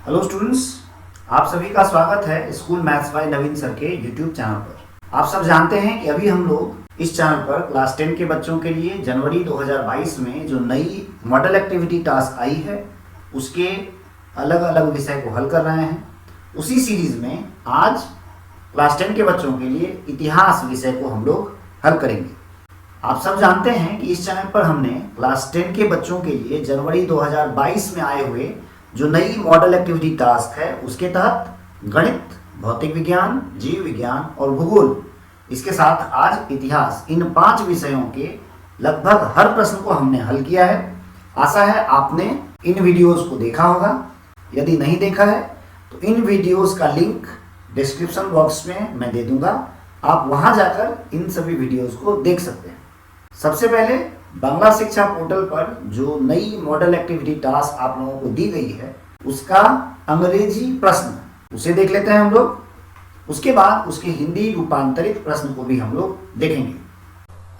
Hello students, आप सभी का स्वागत है school maths by Naveen sir के यूट्यूब चैनल पर। आप सब जानते हैं कि अभी हम लोग इस चैनल पर क्लास 10 के बच्चों के लिए जनवरी 2022 में जो नई मॉडल एक्टिविटी टास्क आई है उसके अलग अलग विषय को हल कर रहे हैं। उसी सीरीज में आज क्लास 10 के बच्चों के लिए इतिहास विषय को हम लोग हल करेंगे। आप सब जानते हैं कि इस चैनल पर हमने क्लास 10 के बच्चों के लिए जनवरी 2022 में आए हुए जो नई मॉडल एक्टिविटी टास्क है उसके तहत गणित, भौतिक विज्ञान, जीव विज्ञान और भूगोल, इसके साथ आज इतिहास, इन 5 विषयों के लगभग हर प्रश्न को हमने हल किया है। आशा है आपने इन वीडियोस को देखा होगा। यदि नहीं देखा है तो इन वीडियोस का लिंक डिस्क्रिप्शन बॉक्स में मैं दे दूंगा, आप वहां जाकर इन सभी वीडियोस को देख सकते हैं। सबसे पहले बांग्ला शिक्षा पोर्टल पर जो नई मॉडल एक्टिविटी टास्क आप लोगों को दी गई है उसका अंग्रेजी प्रश्न उसे देख लेते हैं हम लोग। उसके बाद उसके हिंदी रूपांतरित प्रश्न को भी हम लोग देखेंगे।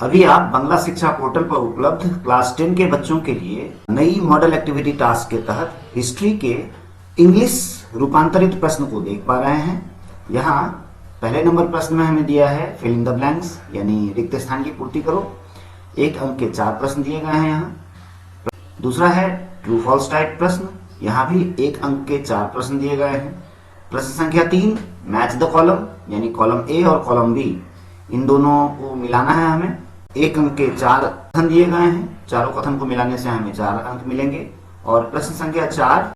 अभी आप बांग्ला शिक्षा पोर्टल पर उपलब्ध क्लास 10 के बच्चों के लिए नई मॉडल एक्टिविटी टास्क के तहत हिस्ट्री के इंग्लिश रूपांतरित प्रश्न को देख पा रहे हैं। यहाँ पहले नंबर प्रश्न में हमें दिया है फिल इन द ब्लैंक्स, यानी रिक्त स्थान की पूर्ति करो। 1 अंक के 4 प्रश्न दिए गए हैं यहाँ। दूसरा है ट्रू फॉल्स टाइप प्रश्न, यहाँ भी 1 अंक के 4 प्रश्न दिए गए हैं। प्रश्न संख्या 3 मैच द कॉलम, यानी कॉलम ए और कॉलम बी, इन दोनों को मिलाना है हमें। 1 अंक के 4 कथन दिए गए हैं, चारों कथन को मिलाने से हमें 4 अंक मिलेंगे। और प्रश्न संख्या 4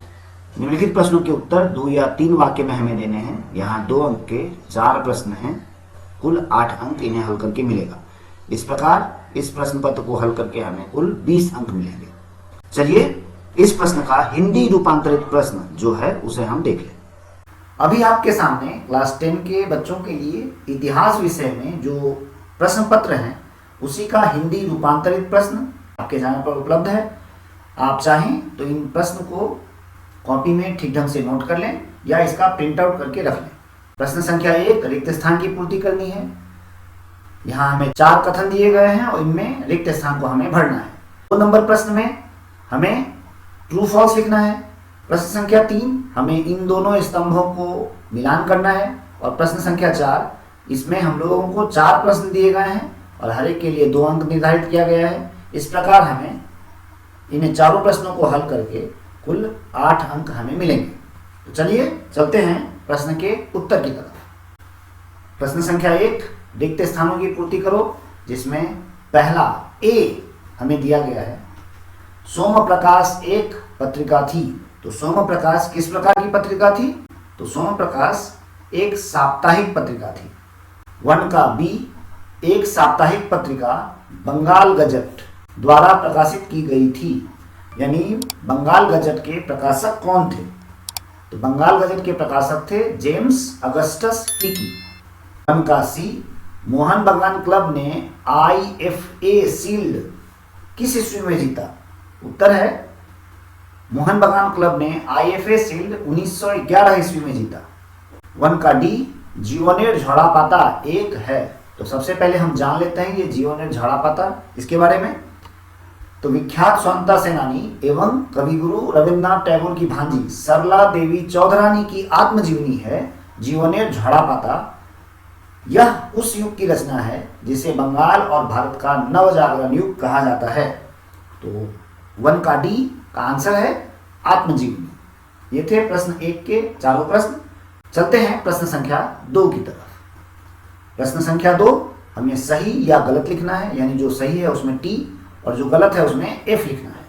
निम्नलिखित प्रश्नों के उत्तर 2 या 3 वाक्य में हमें देने हैं। यहाँ 2 अंक के 4 प्रश्न हैं, कुल 8 अंक इन्हें हल करके मिलेगा। इस प्रकार इस प्रश्न पत्र को हल करके हमें कुल 20 अंक मिलेंगे। चलिए इस प्रश्न का हिंदी रूपांतरित प्रश्न जो है उसे हम देख लें। अभी आपके सामने क्लास 10 के बच्चों के लिए इतिहास विषय में जो प्रश्न पत्र हैं उसी का हिंदी रूपांतरित प्रश्न आपके चैनल पर उपलब्ध है। आप चाहें तो इन प्रश्न को कॉपी में ठीक ढंग से नोट कर लें या इसका प्रिंट आउट करके रख लें। प्रश्न संख्या 1 रिक्त स्थान की पूर्ति करनी है। यहाँ हमें 4 कथन दिए गए हैं और इनमें रिक्त स्थान को हमें भरना है। 2 नंबर प्रश्न में हमें ट्रू फॉल्स लिखना है। प्रश्न संख्या 3 हमें इन दोनों स्तंभों को मिलान करना है। और प्रश्न संख्या 4 इसमें हम लोगों को 4 प्रश्न दिए गए हैं और हर एक के लिए 2 अंक निर्धारित किया गया है। इस प्रकार हमें इन चारों प्रश्नों को हल करके कुल 8 अंक हमें मिलेंगे। तो चलिए चलते हैं प्रश्न के उत्तर की तरफ। प्रश्न संख्या 1 रिक्त स्थानों की पूर्ति करो, जिसमें पहला ए हमें दिया गया है। सोम प्रकाश एक पत्रिका थी। तो सोम प्रकाश किस प्रकार की पत्रिका थी? तो सोम प्रकाश एक साप्ताहिक पत्रिका थी। 1 का बी, एक साप्ताहिक पत्रिका बंगाल गजट द्वारा प्रकाशित की गई थी। यानी बंगाल गजट के प्रकाशक कौन थे? तो बंगाल गजट के प्रकाशक थे जेम्स अगस्टस हिकी। 1 का सी, मोहन बागान क्लब ने IFA शील्ड किस ईस्वी में जीता? उत्तर है मोहन बागान क्लब ने IFA शील्ड 1911 ईस्वी में जीता। 1 का डी, जीवनेर झड़ापाता एक है। तो सबसे पहले हम जान लेते हैं ये जीवनेर झड़ापाता इसके बारे में। तो विख्यात स्वतंत्रता सेनानी एवं कविगुरु रविन्द्रनाथ टैगोर की भांजी सरला देवी चौधरानी की आत्मजीवनी है जीवनेर झड़ापाता। यह उस युग की रचना है जिसे बंगाल और भारत का नवजागरण युग कहा जाता है। तो 1 का डी का आंसर है आत्मजीवनी। ये थे प्रश्न 1 के चारों प्रश्न। चलते हैं प्रश्न संख्या 2 की तरफ। प्रश्न संख्या 2 हमें सही या गलत लिखना है, यानी जो सही है उसमें टी और जो गलत है उसमें एफ लिखना है।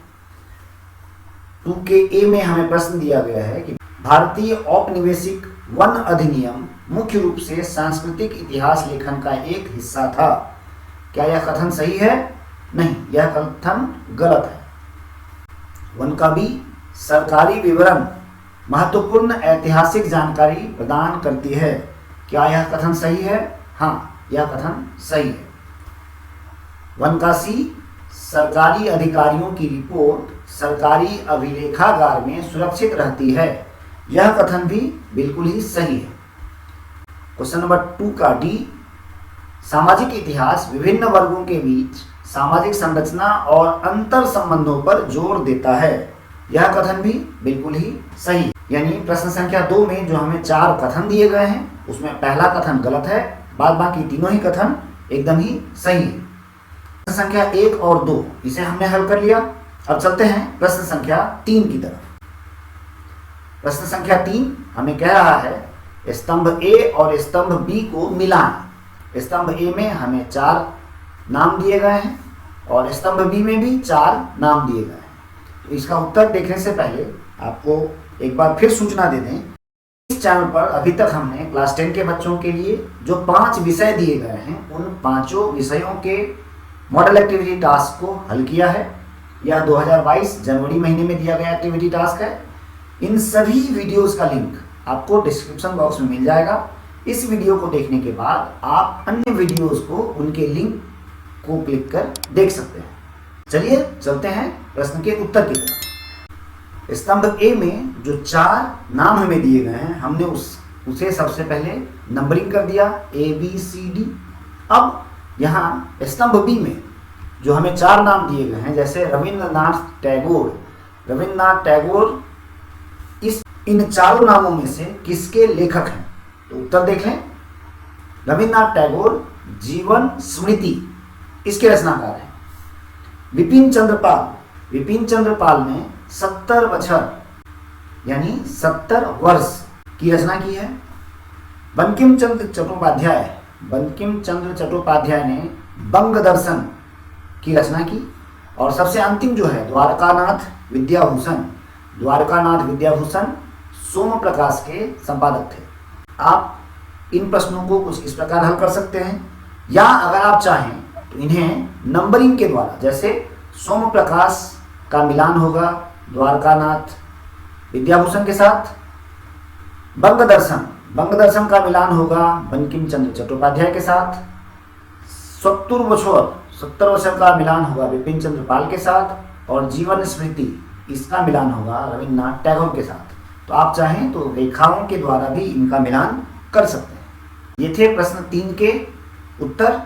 2 के ए में हमें प्रश्न दिया गया है कि भारतीय औपनिवेशिक वन अधिनियम मुख्य रूप से सांस्कृतिक इतिहास लेखन का एक हिस्सा था। क्या यह कथन सही है? नहीं, यह कथन गलत है। 1 का बी, सरकारी विवरण महत्वपूर्ण ऐतिहासिक जानकारी प्रदान करती है। क्या यह कथन सही है? हाँ, यह कथन सही है। 1 का सी, सरकारी अधिकारियों की रिपोर्ट सरकारी अभिलेखागार में सुरक्षित रहती है। यह कथन भी बिल्कुल ही सही है। क्वेश्चन नंबर 2 का डी, सामाजिक इतिहास विभिन्न वर्गों के बीच सामाजिक संरचना और अंतर संबंधों पर जोर देता है। यह कथन भी बिल्कुल ही सही। यानी प्रश्न संख्या 2 में जो हमें 4 कथन दिए गए हैं उसमें पहला कथन गलत है, बाद बाकी तीनों ही कथन एकदम ही सही है। प्रश्न संख्या 1 और 2 इसे हमने हल कर लिया। अब चलते हैं प्रश्न संख्या 3 की तरफ। प्रश्न संख्या 3 हमें कह रहा है स्तंभ ए और स्तंभ बी को मिलाएं। स्तंभ ए में हमें 4 नाम दिए गए हैं और स्तंभ बी में भी 4 नाम दिए गए हैं। तो इसका उत्तर देखने से पहले आपको एक बार फिर सूचना दे दें, इस चैनल पर अभी तक हमने क्लास 10 के बच्चों के लिए जो 5 विषय दिए गए हैं उन 5 विषयों के मॉडल एक्टिविटी टास्क को हल किया है। यह 2022 जनवरी महीने में दिया गया एक्टिविटी टास्क है। इन सभी वीडियोस का लिंक आपको डिस्क्रिप्शन बॉक्स में मिल जाएगा। इस वीडियो को देखने के बाद आप अन्य वीडियोस को उनके लिंक को क्लिक कर देख सकते हैं। चलिए चलते हैं प्रश्न के उत्तर की तरफ। स्तंभ ए में जो 4 नाम हमें दिए गए हैं हमने उसे सबसे पहले नंबरिंग कर दिया ABCD। अब यहाँ स्तंभ बी में जो हमें 4 नाम दिए गए हैं जैसे रविंद्रनाथ टैगोर इन चारों नामों में से किसके लेखक हैं? तो उत्तर देख लें। रविंद्रनाथ टैगोर जीवन स्मृति इसके रचनाकार हैं। विपिन चंद्र पाल ने 70 बछर यानी 70 वर्ष की रचना की है। बंकिम चंद्र चट्टोपाध्याय ने बंग दर्शन की रचना की। और सबसे अंतिम जो है द्वारकानाथ विद्याभूषण सोम प्रकाश के संपादक थे। आप इन प्रश्नों को कुछ इस प्रकार हल कर सकते हैं, या अगर आप चाहें तो इन्हें नंबरिंग के द्वारा, जैसे सोम प्रकाश का मिलान होगा द्वारकानाथ विद्याभूषण के साथ, बंग दर्शन का मिलान होगा बंकिम चंद्र चट्टोपाध्याय के साथ, 70 वर्षों का मिलान होगा विपिन चंद्र पाल के साथ, और जीवन स्मृति इसका मिलान होगा रविन्द्रनाथ टैगोर के साथ। तो आप चाहें तो रेखाओं के द्वारा भी इनका मिलान कर सकते हैं। ये थे प्रश्न 3 के उत्तर।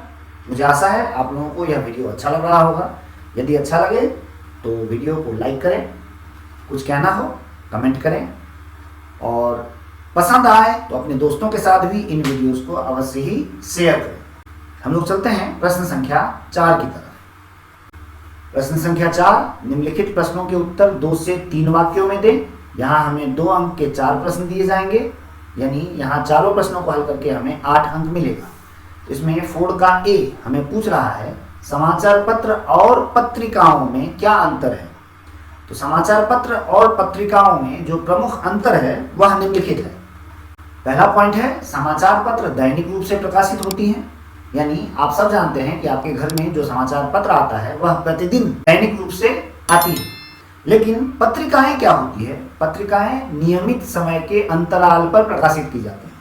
मुझे आशा है आप लोगों को यह वीडियो अच्छा लग रहा होगा। यदि अच्छा लगे तो वीडियो को लाइक करें, कुछ कहना हो कमेंट करें, और पसंद आए तो अपने दोस्तों के साथ भी इन वीडियोस को अवश्य ही शेयर करें। हम लोग चलते हैं प्रश्न संख्या 4 की तरफ। प्रश्न संख्या 4 निम्नलिखित प्रश्नों के उत्तर 2 से 3 वाक्यों में दें। यहाँ हमें 2 अंक के 4 प्रश्न दिए जाएंगे, यानी यहाँ चारों प्रश्नों को हल करके हमें 8 अंक मिलेगा। तो इसमें 4 का A हमें पूछ रहा है समाचार पत्र और पत्रिकाओं में क्या अंतर है। तो समाचार पत्र और पत्रिकाओं में जो प्रमुख अंतर है वह निम्नलिखित है। पहला पॉइंट है समाचार पत्र दैनिक रूप से प्रकाशित होती हैं, यानी आप सब जानते हैं कि आपके घर में जो समाचार पत्र आता है वह प्रतिदिन दैनिक रूप से आती है। लेकिन पत्रिकाएं क्या होती है? पत्रिकाएं नियमित समय के अंतराल पर प्रकाशित की जाती हैं,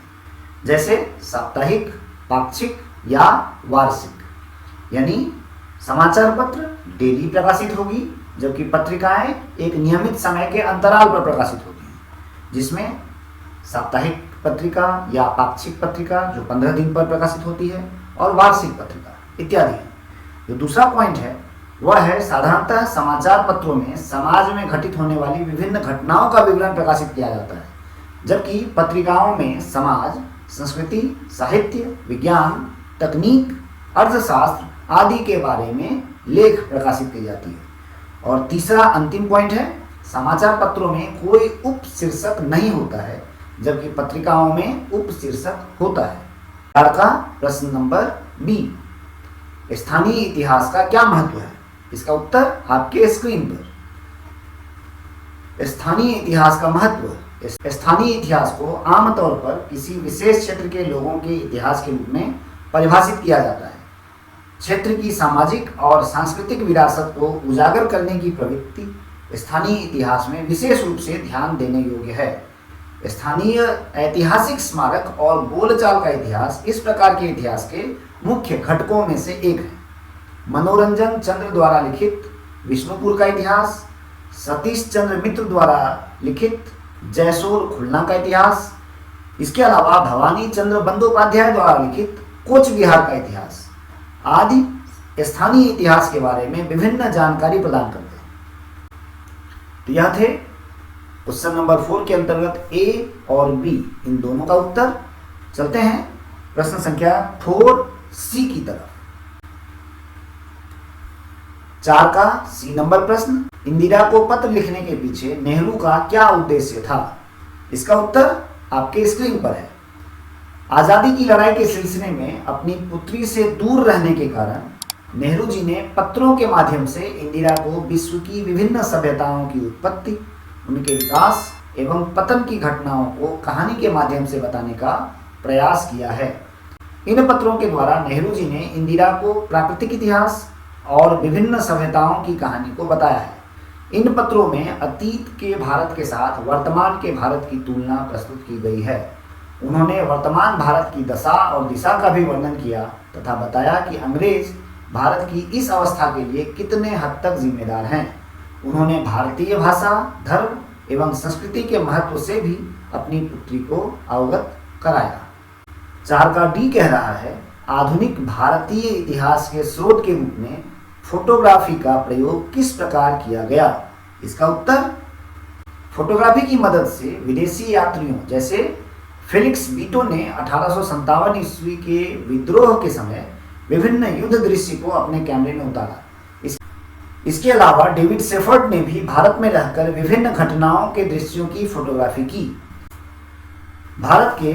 जैसे साप्ताहिक, पाक्षिक या वार्षिक। यानी समाचार पत्र डेली प्रकाशित होगी, जबकि पत्रिकाएं एक नियमित समय के अंतराल पर प्रकाशित होती हैं, जिसमें साप्ताहिक पत्रिका या पाक्षिक पत्रिका जो 15 दिन पर प्रकाशित होती है, और वार्षिक पत्रिका इत्यादि है। जो दूसरा पॉइंट है वह है साधारणतः समाचार पत्रों में समाज में घटित होने वाली विभिन्न घटनाओं का विवरण प्रकाशित किया जाता है, जबकि पत्रिकाओं में समाज, संस्कृति, साहित्य, विज्ञान, तकनीक, अर्थशास्त्र आदि के बारे में लेख प्रकाशित की जाती है। और तीसरा अंतिम पॉइंट है समाचार पत्रों में कोई उपशीर्षक नहीं होता है, जबकि पत्रिकाओं में उपशीर्षक होता है। का प्रश्न नंबर B, स्थानीय इतिहास का क्या महत्व है? इसका उत्तर आपके स्क्रीन पर। स्थानीय इतिहास का महत्व, स्थानीय इतिहास को आमतौर पर किसी विशेष क्षेत्र के लोगों के इतिहास के रूप में परिभाषित किया जाता है। क्षेत्र की सामाजिक और सांस्कृतिक विरासत को उजागर करने की प्रवृत्ति स्थानीय इतिहास में विशेष रूप से ध्यान देने योग्य है। स्थानीय ऐतिहासिक स्मारक और बोलचाल का इतिहास इस प्रकार के इतिहास के मुख्य घटकों में से एक है। मनोरंजन चंद्र द्वारा लिखित विष्णुपुर का इतिहास, सतीश चंद्र मित्र द्वारा लिखित जयसोर खुलना का इतिहास, इसके अलावा भवानी चंद्र बंदोपाध्याय द्वारा लिखित कोच विहार का इतिहास आदि स्थानीय इतिहास के बारे में विभिन्न जानकारी प्रदान करते हैं। तो यह थे क्वेश्चन नंबर 4 के अंतर्गत ए और बी इन दोनों का उत्तर। चलते हैं प्रश्न संख्या 4C की तरफ। 4 का सी नंबर प्रश्न, इंदिरा को पत्र लिखने के पीछे नेहरू का क्या उद्देश्य था? इसका उत्तर आपके स्क्रीन पर है। आजादी की लड़ाई के सिलसिले में अपनी पुत्री से दूर रहने के कारण नेहरू जी ने पत्रों के माध्यम से इंदिरा को विश्व की विभिन्न सभ्यताओं की उत्पत्ति, उनके विकास एवं पतन की घटनाओं को कहानी के माध्यम से बताने का प्रयास किया है। इन पत्रों के द्वारा नेहरू जी ने इंदिरा को प्राकृतिक इतिहास और विभिन्न सभ्यताओं की कहानी को बताया है। इन पत्रों में अतीत के भारत के साथ वर्तमान के भारत की तुलना प्रस्तुत की गई है। उन्होंने वर्तमान भारत की दशा और दिशा का भी वर्णन किया तथा बताया कि अंग्रेज भारत की इस अवस्था के लिए कितने हद तक जिम्मेदार हैं। उन्होंने भारतीय भाषा, धर्म एवं संस्कृति के महत्व से भी अपनी पुत्री को अवगत कराया। 4 का डी कह रहा है, आधुनिक भारतीय इतिहास के स्रोत के रूप में फोटोग्राफी का प्रयोग किस प्रकार किया गया? इसका उत्तर, फोटोग्राफी की मदद से विदेशी यात्रियों जैसे फेलिक्स बीटो ने 1857 ईस्वी के विद्रोह के समय विभिन्न युद्ध दृश्य को अपने कैमरे में उतारा। इसके अलावा डेविड सेफर्ड ने भी भारत में रहकर विभिन्न घटनाओं के दृश्यों की फोटोग्राफी की। भारत के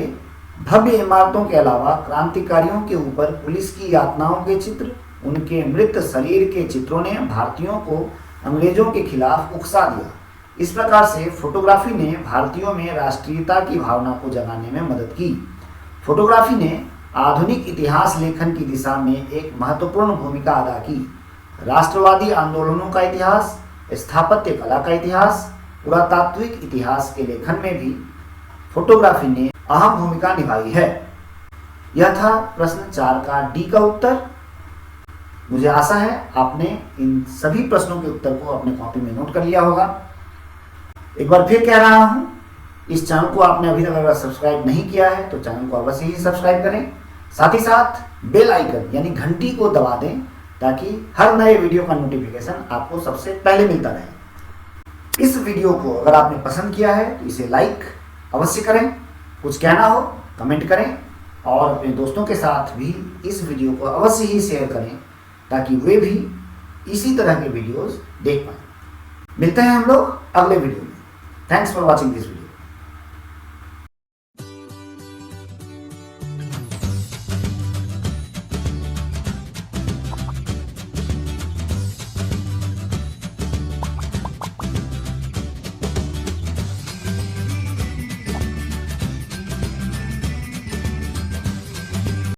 भव्य इमारतों के अलावा क्रांतिकारियों के ऊपर पुलिस की यातनाओं के चित्र, उनके मृत शरीर के चित्रों ने भारतीयों को अंग्रेजों के खिलाफ उकसा दिया। इस प्रकार से फोटोग्राफी ने भारतीयों में राष्ट्रीयता की भावना को जगाने में मदद की। फोटोग्राफी ने आधुनिक इतिहास लेखन की दिशा में एक महत्वपूर्ण भूमिका अदा की। राष्ट्रवादी आंदोलनों का इतिहास, स्थापत्य कला का इतिहास, पुरातात्विक इतिहास के लेखन में भी फोटोग्राफी ने अहम भूमिका निभाई है। यह था प्रश्न 4 का डी का उत्तर। मुझे आशा है आपने इन सभी प्रश्नों के उत्तर को अपने कॉपी में नोट कर लिया होगा। एक बार फिर कह रहा हूं, इस चैनल को आपने अभी तक अगर सब्सक्राइब नहीं किया है तो चैनल को अवश्य ही सब्सक्राइब करें। साथ ही साथ बेल आइकन यानी घंटी को दबा दें ताकि हर नए वीडियो का नोटिफिकेशन आपको सबसे पहले मिलता रहे। इस वीडियो को अगर आपने पसंद किया है तो इसे लाइक अवश्य करें। कुछ कहना हो कमेंट करें और अपने दोस्तों के साथ भी इस वीडियो को अवश्य ही शेयर करें ताकि वे भी इसी तरह के वीडियोस देख पाएं। मिलते हैं हम लोग अगले वीडियो में। Thanks for watching this video.